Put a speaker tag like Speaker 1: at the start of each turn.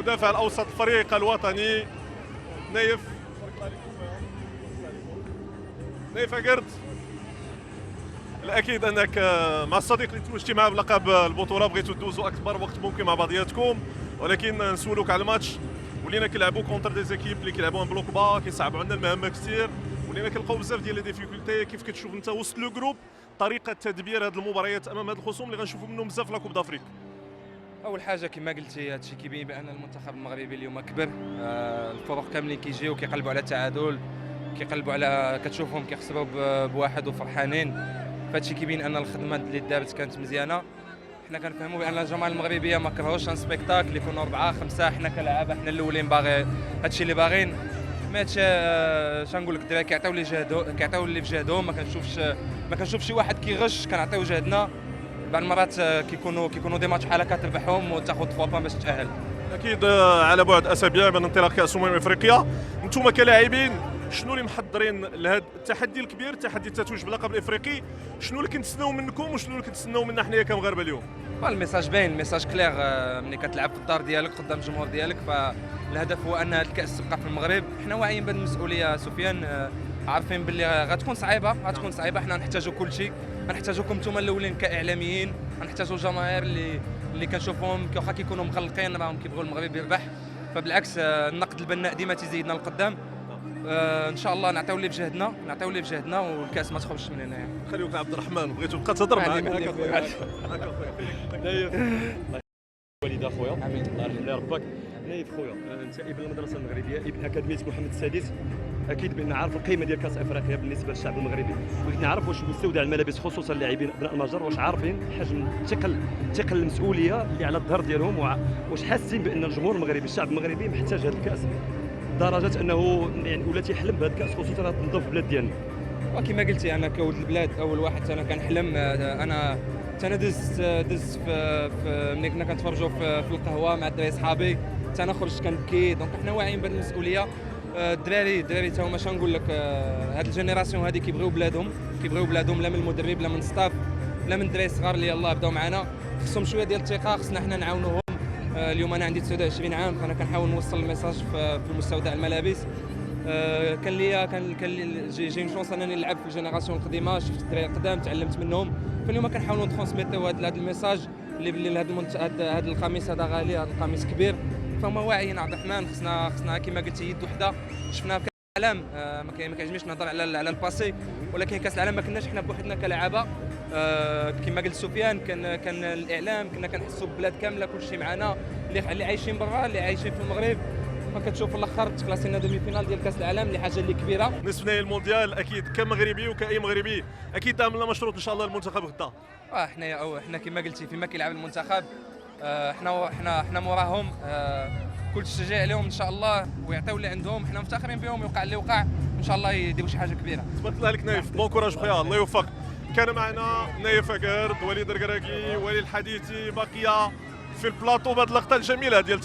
Speaker 1: المدافع الاوسط الفريق الوطني نايف أكرد. الاكيد انك مع الصديق اللي توجتي معاه بلقب البطوله بغيتوا تدوزوا اكبر وقت ممكن مع بعضياتكم، ولكن نسولوك على الماتش. ولينا كنلعبوا كونتر دي زيكيب اللي كيلعبوا ان بلوك با، كيصعبوا عندنا المهمه كثير، ولينا كنلقاو بزاف ديال لي ديفيكولتي. كيف كتشوف انت وسط لو جروب طريقه تدبير هذه المباريات امام هذه الخصوم اللي غنشوفوا منهم بزاف في لا كوب دافريك؟
Speaker 2: اول حاجه كما قلتي هادشي كيبين بان المنتخب المغربي اليوم كبر. الفرق كاملين كيجيو كيقلبوا على التعادل، كيقلبوا على كتشوفهم كيخسروا بواحد وفرحانين. فهادشي كيبين ان الخدمه اللي دارت كانت مزيانه. حنا كنفهموا بان الجماهير المغربيه ما كرهوش ان سبيكتاكل يكونوا 4 5. حنا كلاعب حنا الاولين باغي هادشي اللي باغيين. ما هادشي شنقول لك، الدراري كيعطيو اللي في جهدهم. ما كنشوفش شي واحد كيغش، كنعطيو جهدنا. بعض المرات كيكونوا دي ماتش بحال هكا تربحهم وتاخذ 3 بوان باش تتاهل.
Speaker 1: اكيد على بعد اسابيع من انطلاق كاس افريقيا، انتم كلاعبين شنو اللي محضرين لهذا التحدي الكبير، تحدي التتويج باللقب الافريقي؟ شنو اللي كنتسناو منكم وشنو اللي كنتسناو منا حنايا كمغاربه اليوم؟
Speaker 2: الميساج باين، الميساج كلير. ملي كتلعب في الدار ديالك قدام الجمهور ديالك، فالهدف هو ان الكاس تبقى في المغرب. حنا واعيين بهذه المسؤوليه سفيان، عارفين باللي غتكون صعيبه. حنا نحتاجوا كل شيء، غنحتاجوكم نتوما الاولين كاعلاميين، غنحتاجوا الجماهير اللي كنشوفهم واخا كيكونوا مغلقين راهم كيبغوا المغرب يربح. فبالعكس النقد البناء ديما تيزيدنا لقدام. ان شاء الله نعطيو اللي في جهدنا والكاس ما تخرجش من هنايا.
Speaker 1: خليوك عبد الرحمن، بغيتو تبقى تهضر معاك هكا
Speaker 3: والد خويا. امين. الله يرحم لي ربك. نايف خويا، انت ابن المدرسه المغربيه، ابن اكاديميه محمد السادس. اكيد بان عارف القيمه ديال كاس افريقيا بالنسبه للشعب المغربي. بغيت نعرف واش مستودع الملابس خصوصا اللاعبين ابناء المجر واش عارفين حجم ثقل المسؤوليه اللي على الظهر ديالهم، واش حاسين بان الجمهور المغربي الشعب المغربي محتاج هذا الكاس لدرجه انه يعني ولا تيحلم بهذا الكاس خصوصا تنظف في البلاد ديالنا.
Speaker 2: وكما قلتي انا كولد البلاد اول واحد انا كنحلم. انا دزت في ملي كنا كنتفرجوا في القهوه مع الدراري صحابي، انا خرجت كنبكي. دونك حنا واعيين بهذه المسؤوليه. الدراري تا هما شنقول لك، هاد الجينيراسيون هذه كيبغيو بلادهم، لا من المدرب لا من الستاف لا من الدراري الصغار اللي يلاه بداو معنا. خصهم شويه ديال الثقه، خصنا حنا نعاونوهم. اليوم انا عندي 29 عام، فانا كنحاول نوصل الميساج في المستودع الملابس. كان لي جي شونس انني نلعب في الجينيراسيون القديمه، شفت الدراري القدام تعلمت منهم. فاليوم كنحاولوا نترونسميتيو هذا الميساج اللي هذا القميص هذا غالي، هذا القميص كبير. فهما واعيين عبد الرحمن. خصنا كما قلتي يد وحده. شفنا في كاس العالم، ما كيعجبنيش نهضر على الباسي، ولكن كاس العالم ما كناش حنا بوحدنا كلاعبه. كما قلت سفيان، كان الاعلام، كنا كنحسوا ببلاد كامله كلشي معنا، اللي عايشين برا اللي عايشين في المغرب. فكتشوف في الاخر تكلاسينا دومي فينال ديال كاس العالم اللي حاجه اللي كبيره.
Speaker 1: نصف نهائي المونديال، اكيد كمغربي وكاي مغربي اكيد عملنا مشروط ان شاء الله المنتخب غدا.
Speaker 2: حنا كما قلتي فيما كيلعب المنتخب، حنا موراهم. كل التشجيع عليهم ان شاء الله، ويعطيو اللي عندهم. حنا مفتخرين بهم، يوقع اللي وقع ان شاء الله يديروا شي حاجه كبيره.
Speaker 1: تبارك الله عليك نايف، بون كوراج خويا، الله يوفق. كان معنا نايف أكرد، وليد الركراكي، ولي الحديثي، بقيه في البلاطو بهذه اللقطه الجميله ديال